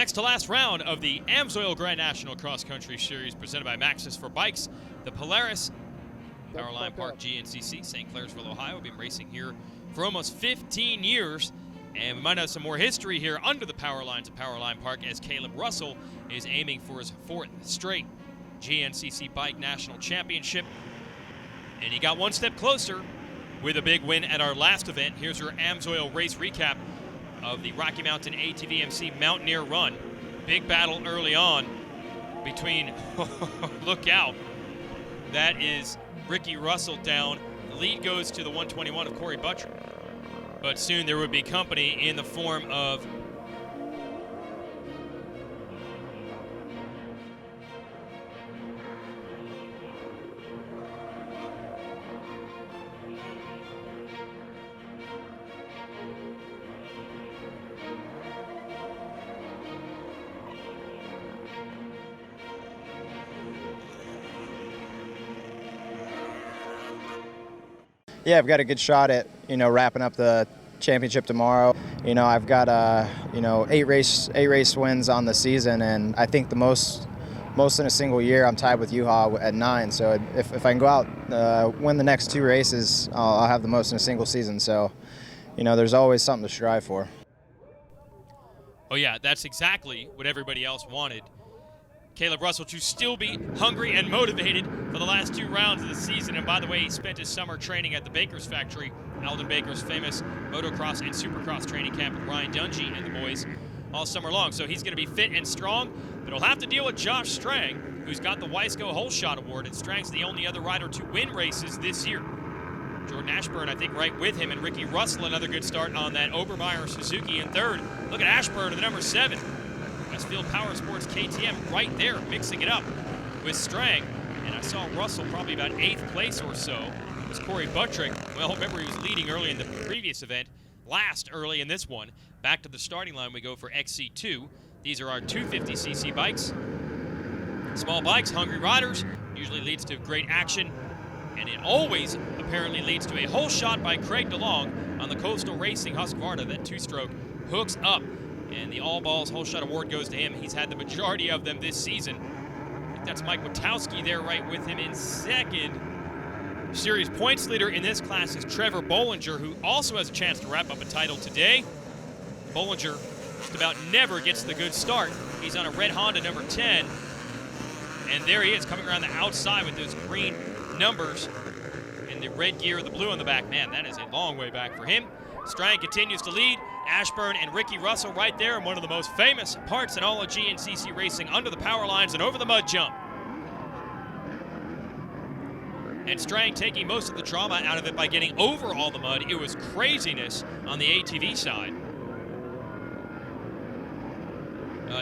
next to last round of the AMSOIL Grand National Cross Country Series presented by Maxxis for Bikes. The Polaris, Powerline Park GNCC, St. Clairsville, Ohio. We've been racing here for almost 15 years. And we might have some more history here under the power lines of Powerline Park as Caleb Russell is aiming for his 4th straight GNCC Bike National Championship. And he got one step closer with a big win at our last event. Here's your AMSOIL race recap of the Rocky Mountain ATVMC Mountaineer Run. Big battle early on between, look out, that is Ricky Russell down. The lead goes to the 121 of Corey Butcher. But soon there would be company in the form of Yeah, I've got a good shot at, wrapping up the championship tomorrow. I've got, 8 race wins on the season, and I think the most in a single year. I'm tied with Yuha at 9. So if I can go out, win the next 2 races, I'll have the most in a single season. So, there's always something to strive for. Oh yeah, that's exactly what everybody else wanted. Caleb Russell to still be hungry and motivated for the last 2 rounds of the season. And by the way, he spent his summer training at the Baker's Factory, Alden Baker's famous motocross and supercross training camp with Ryan Dungey and the boys all summer long. So he's going to be fit and strong, but he'll have to deal with Josh Strang, who's got the Wiseco Whole Shot Award, and Strang's the only other rider to win races this year. Jordan Ashburn, I think, right with him, and Ricky Russell, another good start on that Obermeyer Suzuki in 3rd. Look at Ashburn at the number 7. Westfield Power Sports KTM right there, mixing it up with Strang. And I saw Russell probably about 8th place or so. It was Corey Buttrick. Well, remember he was leading early in the previous event, last early in this one. Back to the starting line we go for XC2. These are our 250cc bikes. Small bikes, hungry riders, usually leads to great action. And it always apparently leads to a whole shot by Craig DeLong on the Coastal Racing Husqvarna. That 2-stroke hooks up. And the All Balls Whole Shot Award goes to him. He's had the majority of them this season. I think that's Mike Witowski there right with him in 2nd. Series points leader in this class is Trevor Bollinger, who also has a chance to wrap up a title today. Bollinger just about never gets the good start. He's on a red Honda number 10. And there he is coming around the outside with those green numbers and the red gear, the blue on the back. Man, that is a long way back for him. Strang continues to lead. Ashburn and Ricky Russell right there in one of the most famous parts in all of GNCC racing, under the power lines and over the mud jump. And Strang taking most of the drama out of it by getting over all the mud. It was craziness on the ATV side.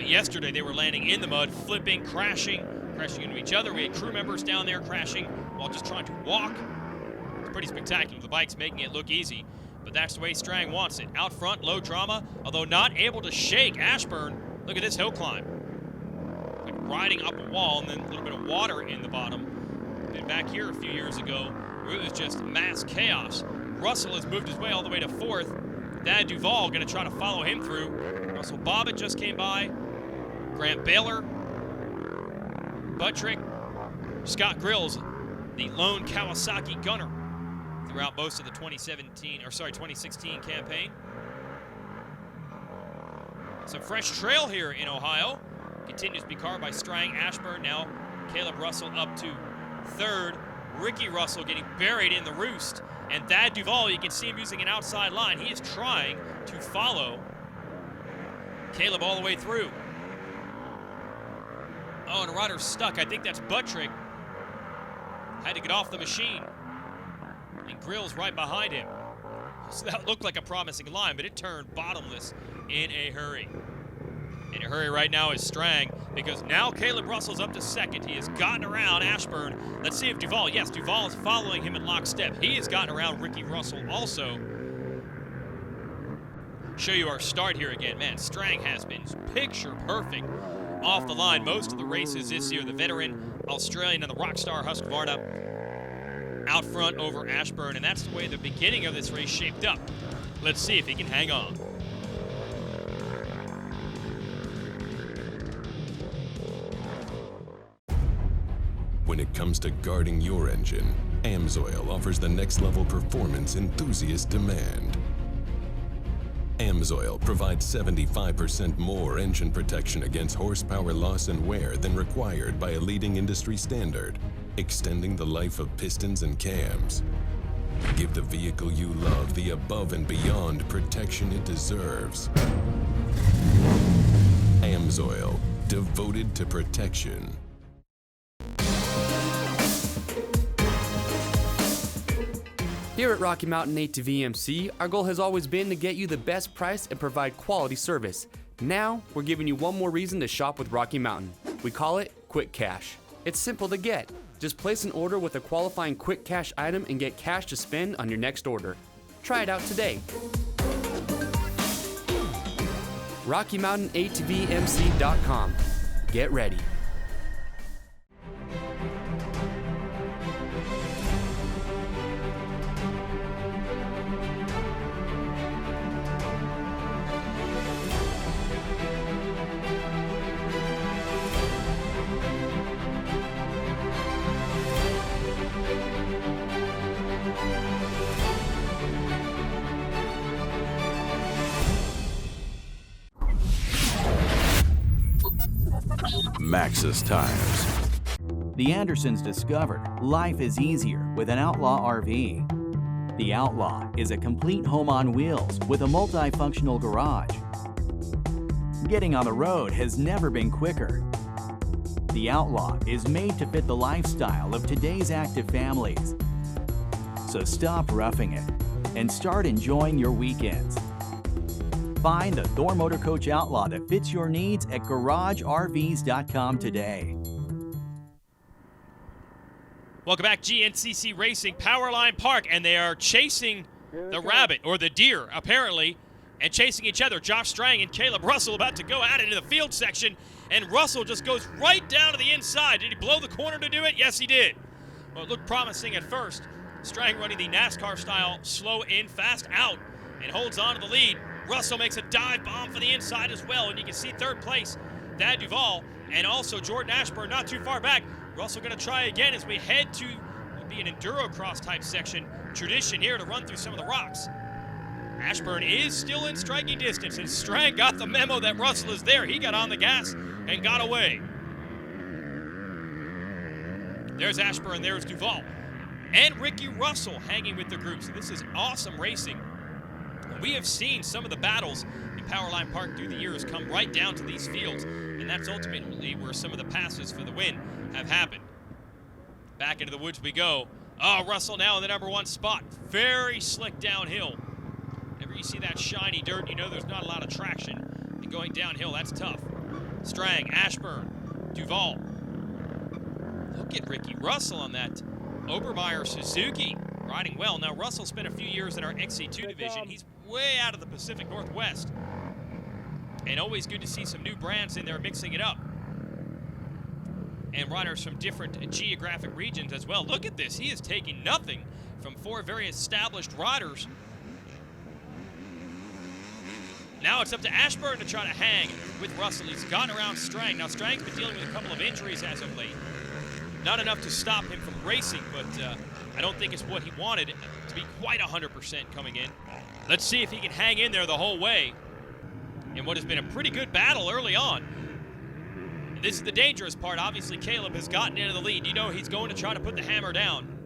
Yesterday they were landing in the mud, flipping, crashing into each other. We had crew members down there crashing while just trying to walk. It's pretty spectacular. The bike's making it look easy. But that's the way Strang wants it. Out front, low drama, although not able to shake Ashburn. Look at this hill climb. Like riding up a wall and then a little bit of water in the bottom. And back here a few years ago, it was just mass chaos. Russell has moved his way all the way to 4th. Thad Duvall going to try to follow him through. Russell Bobbitt just came by. Grant Baylor. Buttrick. Scott Grills, the lone Kawasaki gunner throughout most of the 2016 campaign. Some fresh trail here in Ohio. Continues to be carved by Strang, Ashburn. Now Caleb Russell up to 3rd. Ricky Russell getting buried in the roost. And Thad Duvall, you can see him using an outside line. He is trying to follow Caleb all the way through. Oh, and a rider's stuck. I think that's Buttrick. Had to get off the machine. And Grills right behind him. So that looked like a promising line, but it turned bottomless in a hurry. In a hurry right now is Strang, because now Caleb Russell's up to 2nd. He has gotten around Ashburn. Let's see if Duvall, yes, Duvall is following him in lockstep. He has gotten around Ricky Russell also. Show you our start here again. Man, Strang has been picture perfect off the line most of the races this year. The veteran Australian and the Rockstar Husqvarna out front over Ashburn, and that's the way the beginning of this race shaped up. Let's see if he can hang on. it comes to guarding your engine, AMSOIL offers the next level performance enthusiasts demand. AMSOIL provides 75% more engine protection against horsepower loss and wear than required by a leading industry standard, extending the life of pistons and cams. Give the vehicle you love the above and beyond protection it deserves. AMSOIL, devoted to protection. Here at Rocky Mountain A2V our goal has always been to get you the best price and provide quality service. Now, we're giving you one more reason to shop with Rocky Mountain. We call it Quick Cash. It's simple to get. Just place an order with a qualifying Quick Cash item and get cash to spend on your next order. Try it out today. RockyMountainA2VMC.com. Get ready. Maxxis Tires. The Andersons discovered life is easier with an Outlaw RV. The Outlaw is a complete home on wheels with a multifunctional garage. Getting on the road has never been quicker. The Outlaw is made to fit the lifestyle of today's active families. So stop roughing it and start enjoying your weekends. Find the Thor Motor Coach Outlaw that fits your needs at GarageRVs.com today. Welcome back, GNCC Racing, Powerline Park, and they are chasing the rabbit, or the deer, apparently, and chasing each other. Josh Strang and Caleb Russell about to go at it in the field section, and Russell just goes right down to the inside. Did he blow the corner to do it? Yes, he did. Well, it looked promising at first. Strang running the NASCAR-style slow in, fast out, and holds on to the lead. Russell makes a dive bomb for the inside as well, and you can see third place, Thad Duvall, and also Jordan Ashburn not too far back. Russell going to try again as we head to what would be an enduro cross type section. Tradition here to run through some of the rocks. Ashburn is still in striking distance, and Strang got the memo that Russell is there. He got on the gas and got away. There's Ashburn, there's Duvall. And Ricky Russell hanging with the group. So this is awesome racing. We have seen some of the battles in Powerline Park through the years come right down to these fields, and that's ultimately where some of the passes for the win have happened. Back into the woods we go. Oh, Russell now in the number one spot. Very slick downhill. Whenever you see that shiny dirt, you know there's not a lot of traction. And going downhill, that's tough. Strang, Ashburn, Duvall. Look at Ricky Russell on that Obermeyer Suzuki. Riding well. Now, Russell spent a few years in our XC2 division. He's way out of the Pacific Northwest. And always good to see some new brands in there mixing it up. And riders from different geographic regions as well. Look at this. He is taking nothing from four very established riders. Now it's up to Ashburn to try to hang with Russell. He's gotten around Strang. Now, Strang's been dealing with a couple of injuries as of late. Not enough to stop him from racing, but I don't think it's what he wanted to be quite 100% coming in. Let's see if he can hang in there the whole way in what has been a pretty good battle early on. And this is the dangerous part. Obviously, Caleb has gotten into the lead. You know he's going to try to put the hammer down.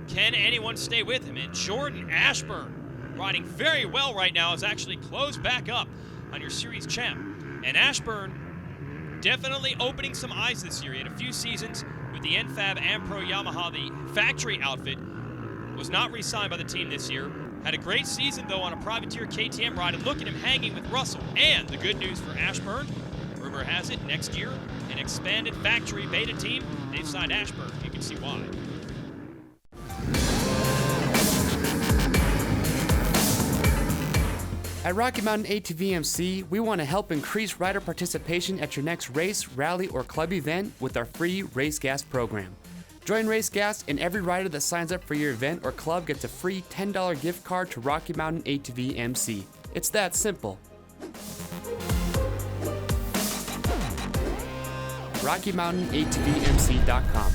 Can anyone stay with him? And Jordan Ashburn, riding very well right now, is actually closed back up on your series champ. And Ashburn definitely opening some eyes this year. He had a few seasons with the NFAB Ampro Yamaha, the factory outfit. Was not re-signed by the team this year. Had a great season, though, on a privateer KTM ride. And look at him hanging with Russell. And the good news for Ashburn, rumor has it, next year, an expanded factory beta team. They've signed Ashburn. You can see why. At Rocky Mountain A2V, we want to help increase rider participation at your next race, rally, or club event with our free Race Gas program. Join Race Gas, and every rider that signs up for your event or club gets a free $10 gift card to Rocky Mountain A2V. It's that simple. RockyMountainA2VMC.com.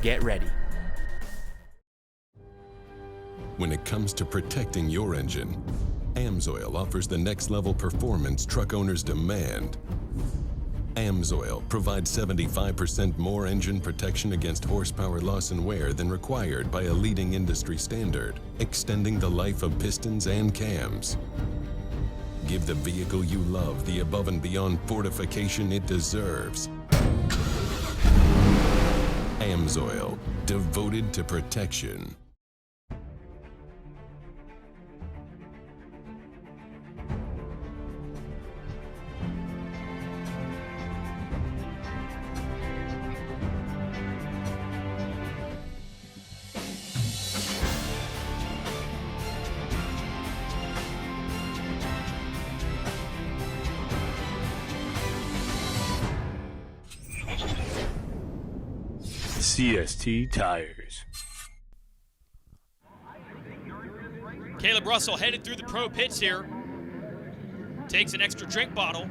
Get ready. When it comes to protecting your engine, AMSOIL offers the next level performance truck owners demand. AMSOIL provides 75% more engine protection against horsepower loss and wear than required by a leading industry standard, extending the life of pistons and cams. Give the vehicle you love the above and beyond fortification it deserves. AMSOIL, devoted to protection. CST Tires. Caleb Russell headed through the pro pits here. Takes an extra drink bottle.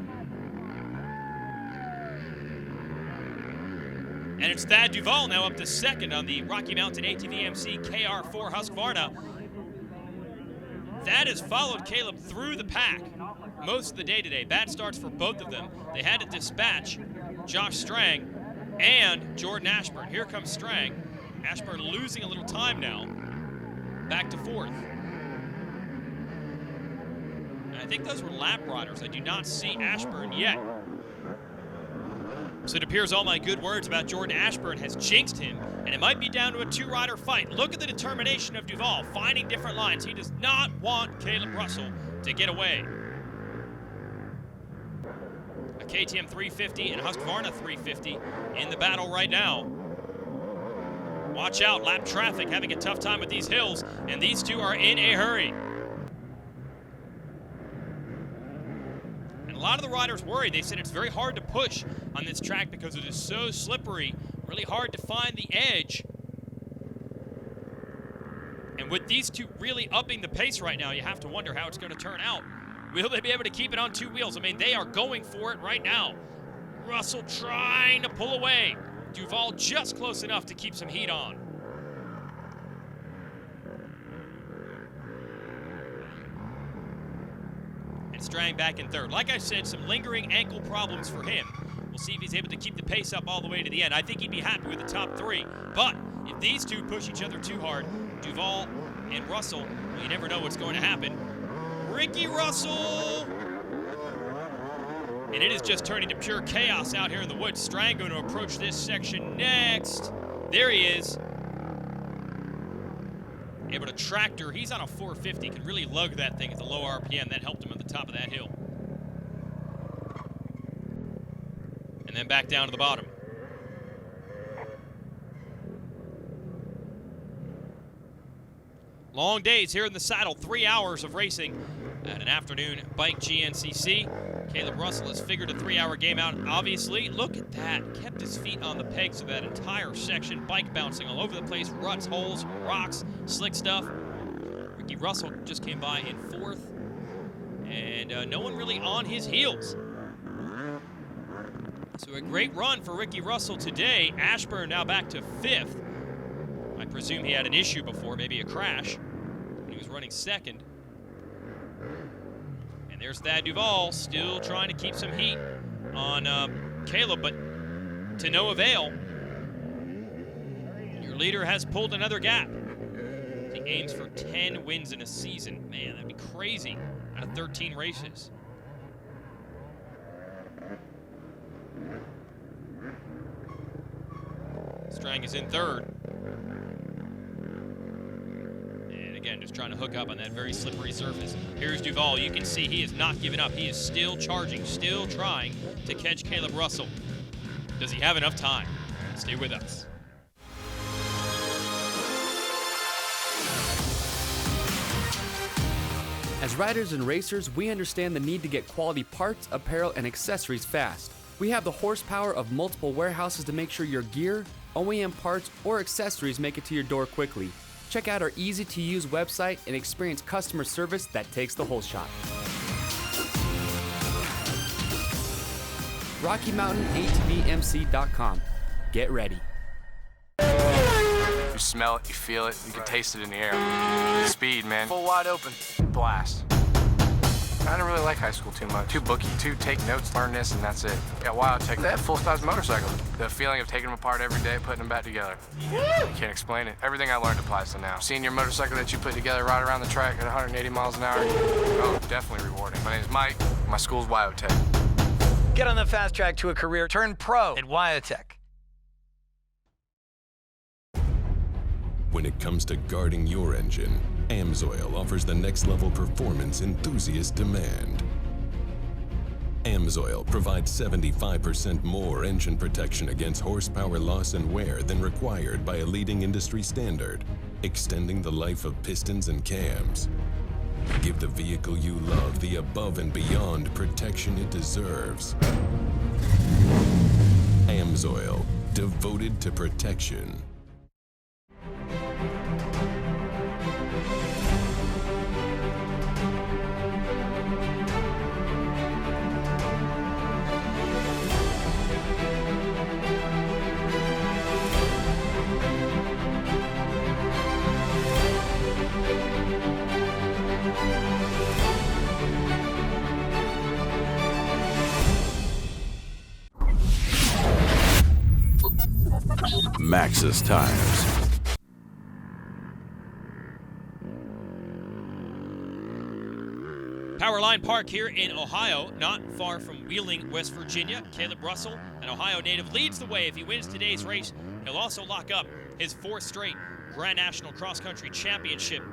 And it's Thad Duvall now up to second on the Rocky Mountain ATV-MC KR4 Husqvarna. Thad has followed Caleb through the pack most of the day today. Bad starts for both of them. They had to dispatch Josh Strang and Jordan Ashburn. Here comes Strang. Ashburn losing a little time now. Back to fourth. And I think those were lap riders. I do not see Ashburn yet. So it appears all my good words about Jordan Ashburn has jinxed him, and it might be down to a two-rider fight. Look at the determination of Duvall, finding different lines. He does not want Caleb Russell to get away. A KTM 350 and Husqvarna 350 in the battle right now. Watch out, lap traffic having a tough time with these hills, and these two are in a hurry. And a lot of the riders worried. They said it's very hard to push on this track because it is so slippery, really hard to find the edge. And with these two really upping the pace right now, you have to wonder how it's going to turn out. Will they be able to keep it on two wheels? I mean, they are going for it right now. Russell trying to pull away. Duvall just close enough to keep some heat on. And Strang back in third. Like I said, some lingering ankle problems for him. We'll see if he's able to keep the pace up all the way to the end. I think he'd be happy with the top three. But if these two push each other too hard, Duvall and Russell, well, you never know what's going to happen. Ricky Russell! And it is just turning to pure chaos out here in the woods. Strang going to approach this section next. There he is. Able to tractor. He's on a 450. Can really lug that thing at the low RPM. That helped him at the top of that hill. And then back down to the bottom. Long days here in the saddle. 3 hours of racing at an afternoon bike GNCC. Caleb Russell has figured a 3-hour game out. Obviously, look at that. Kept his feet on the pegs of that entire section. Bike bouncing all over the place. Ruts, holes, rocks, slick stuff. Ricky Russell just came by in fourth. And no one really on his heels. So a great run for Ricky Russell today. Ashburn now back to fifth. I presume he had an issue before, maybe a crash. He was running second. And there's Thad Duvall still trying to keep some heat on Caleb, but to no avail. Your leader has pulled another gap. He aims for 10 wins in a season. Man, that'd be crazy out of 13 races. Strang is in third. Again, just trying to hook up on that very slippery surface. Here's Duvall. You can see he is not giving up. He is still charging, still trying to catch Caleb Russell. Does he have enough time? Stay with us. As riders and racers, we understand the need to get quality parts, apparel, and accessories fast. We have the horsepower of multiple warehouses to make sure your gear, OEM parts, or accessories make it to your door quickly. Check out our easy-to-use website and experience customer service that takes the whole shot. RockyMountainATVMC.com. Get ready. smell it, you feel it, you can taste it in the air. Speed, man. Full wide open. Blast. I didn't really like high school too much. Too booky, too take notes, learn this, and that's it. Got WyoTech. They had full-size motorcycles. The feeling of taking them apart every day, putting them back together. You can't explain it. Everything I learned applies to now. Seeing your motorcycle that you put together right around the track at 180 miles an hour, oh, definitely rewarding. My name's Mike. My school's WyoTech. Get on the fast track to a career. Turn pro at WyoTech. When it comes to guarding your engine, AMSOIL offers the next level performance enthusiasts demand. AMSOIL provides 75% more engine protection against horsepower loss and wear than required by a leading industry standard, extending the life of pistons and cams. Give the vehicle you love the above and beyond protection it deserves. AMSOIL, devoted to protection. Maxxis Tires. Powerline Park here in Ohio, not far from Wheeling, West Virginia. Caleb Russell, an Ohio native, leads the way. If he wins today's race, he'll also lock up his 4th straight Grand National Cross Country Championship.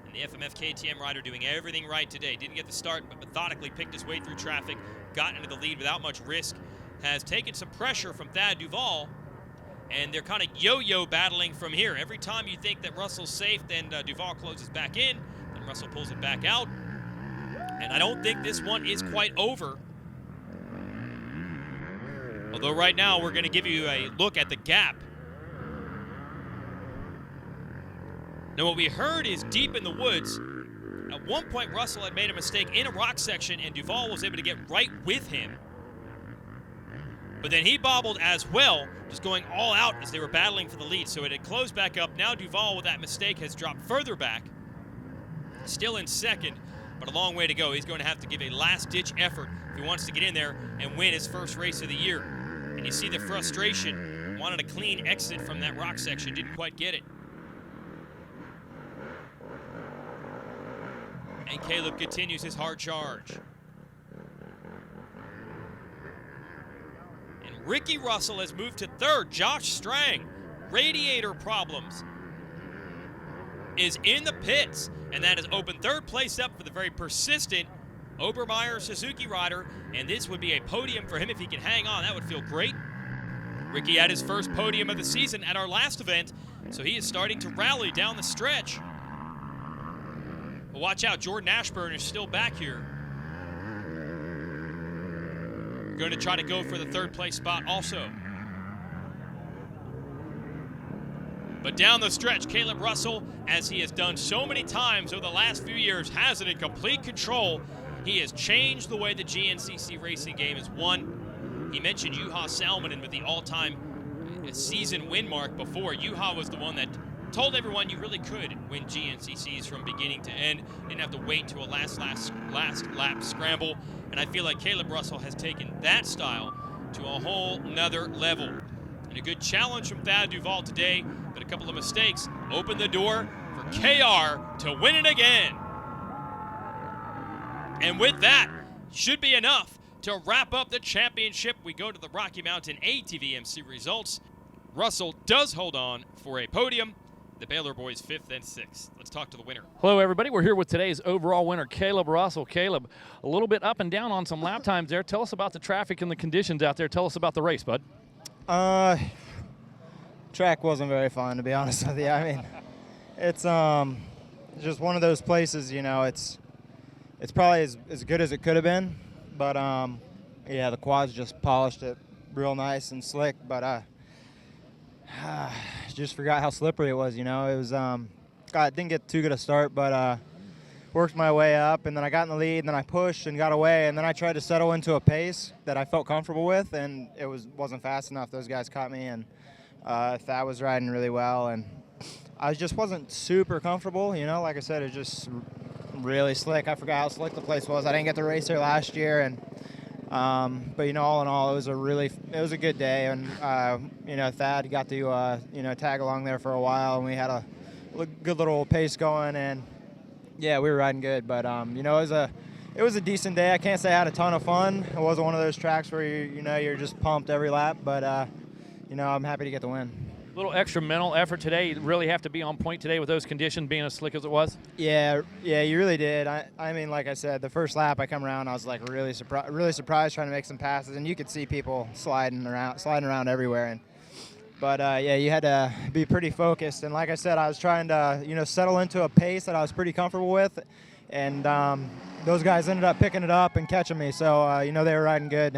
And the FMF KTM rider doing everything right today. Didn't get the start, but methodically picked his way through traffic, got into the lead without much risk, has taken some pressure from Thad Duvall, and they're kind of yo-yo battling from here. Every time you think that Russell's safe, then Duvall closes back in, then Russell pulls it back out. And I don't think this one is quite over. Although right now we're going to give you a look at the gap. Now what we heard is deep in the woods. At one point Russell had made a mistake in a rock section and Duvall was able to get right with him. But then he bobbled as well, just going all out as they were battling for the lead. So it had closed back up. Now Duvall, with that mistake, has dropped further back. Still in second, but a long way to go. He's going to have to give a last-ditch effort if he wants to get in there and win his first race of the year. And you see the frustration. Wanted a clean exit from that rock section, didn't quite get it. And Caleb continues his hard charge. Ricky Russell has moved to 3rd. Josh Strang, radiator problems, is in the pits, and that has opened 3rd place up for the very persistent Obermeyer Suzuki rider, and this would be a podium for him if he can hang on. That would feel great. Ricky had his first podium of the season at our last event, so he is starting to rally down the stretch. But watch out, Jordan Ashburn is still back here. Going to try to go for the 3rd place spot also. But down the stretch, Caleb Russell, as he has done so many times over the last few years, has it in complete control. He has changed the way the GNCC racing game is won. He mentioned Juha Salminen with the all-time season win mark before. Juha was the one that told everyone you really could win GNCCs from beginning to end. Didn't have to wait to a last lap scramble. And I feel like Caleb Russell has taken that style to a whole nother level. And a good challenge from Thad Duvall today, but a couple of mistakes opened the door for KR to win it again. And with that, should be enough to wrap up the championship. We go to the Rocky Mountain ATVMC results. Russell does hold on for a podium. The Baylor boys 5th and 6th. Let's talk to the winner. Hello, everybody. We're here with today's overall winner, Caleb Russell. Caleb, a little bit up and down on some lap times there. Tell us about the traffic and the conditions out there. Tell us about the race, bud. Track wasn't very fun, to be honest with you. I mean, it's just one of those places, you know, it's probably as good as it could have been. But, yeah, the quads just polished it real nice and slick. But just forgot how slippery it was, you know. It was, didn't get too good a start, but worked my way up, and then I got in the lead, and then I pushed and got away, and then I tried to settle into a pace that I felt comfortable with, and it wasn't fast enough. Those guys caught me, and Thad was riding really well, and I just wasn't super comfortable, you know. Like I said, it just really slick. I forgot how slick the place was. I didn't get to race there last year, and but you know, all in all, it was a good day, and you know, Thad got to you know, tag along there for a while, and we had a good little pace going, and yeah, we were riding good. But you know, it was a decent day. I can't say I had a ton of fun. It wasn't one of those tracks where you're just pumped every lap, but you know, I'm happy to get the win. A little extra mental effort today. You really have to be on point today with those conditions being as slick as it was. Yeah, you really did. I mean, like I said, the first lap I come around, I was like really surprised trying to make some passes, and you could see people sliding around everywhere. But yeah, you had to be pretty focused. And like I said, I was trying to, you know, settle into a pace that I was pretty comfortable with, and those guys ended up picking it up and catching me. So you know, they were riding good.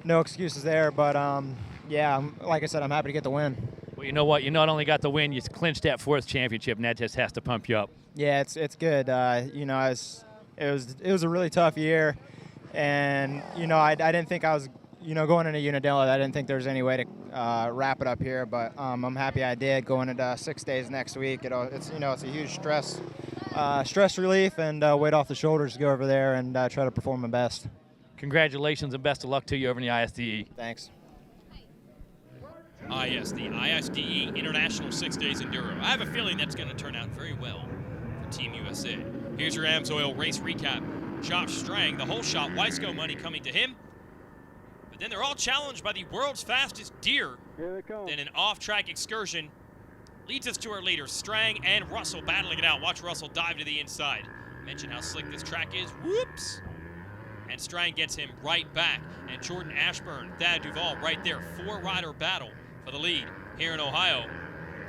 No excuses there. But yeah, like I said, I'm happy to get the win. Well, you know what? You not only got the win, you clinched that 4th championship, and that just has to pump you up. Yeah, it's good. You know, it was a really tough year, and you know, I didn't think I was, you know, going into Unadilla, I didn't think there was any way to wrap it up here, but I'm happy I did. Going into 6 days next week, it's you know, it's a huge stress relief and weight off the shoulders to go over there and try to perform my best. Congratulations and best of luck to you over in the ISDE. Thanks. Yes, the ISDE International 6 Days Enduro. I have a feeling that's going to turn out very well for Team USA. Here's your AMSOIL race recap. Josh Strang, the whole shot, Wiseco money coming to him. But then they're all challenged by the world's fastest deer. Here they come. Then an off-track excursion leads us to our leaders, Strang and Russell battling it out. Watch Russell dive to the inside. Mention how slick this track is. Whoops! And Strang gets him right back. And Jordan Ashburn, Thad Duvall right there. 4-rider battle for the lead here in Ohio.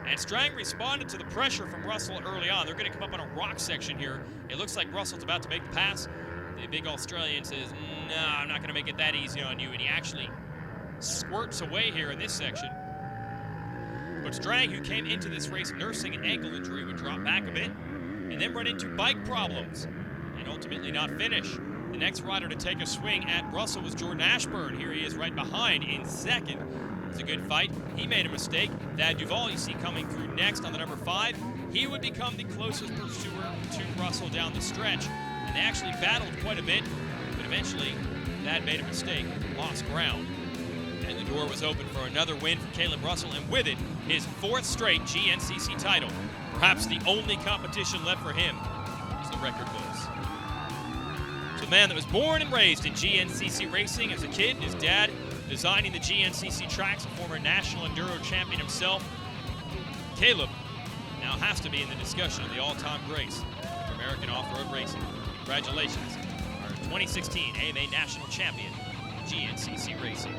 And Strang responded to the pressure from Russell early on. They're going to come up on a rock section here. It looks like Russell's about to make the pass. The big Australian says, no, I'm not going to make it that easy on you. And he actually squirts away here in this section. But Strang, who came into this race nursing an ankle injury, would drop back a bit and then run into bike problems and ultimately not finish. The next rider to take a swing at Russell was Jordan Ashburn. Here he is right behind in second. It's a good fight. He made a mistake. Thad Duvall, you see coming through next on the number 5. He would become the closest pursuer to Russell down the stretch. And they actually battled quite a bit, but eventually Thad made a mistake, lost ground. And the door was open for another win for Caleb Russell, and with it, his 4th straight GNCC title. Perhaps the only competition left for him is the record books. So the man that was born and raised in GNCC racing as a kid, his dad designing the GNCC tracks, a former national enduro champion himself. Caleb now has to be in the discussion of the all-time greats of American off-road racing. Congratulations, our 2016 AMA National Champion, GNCC Racing.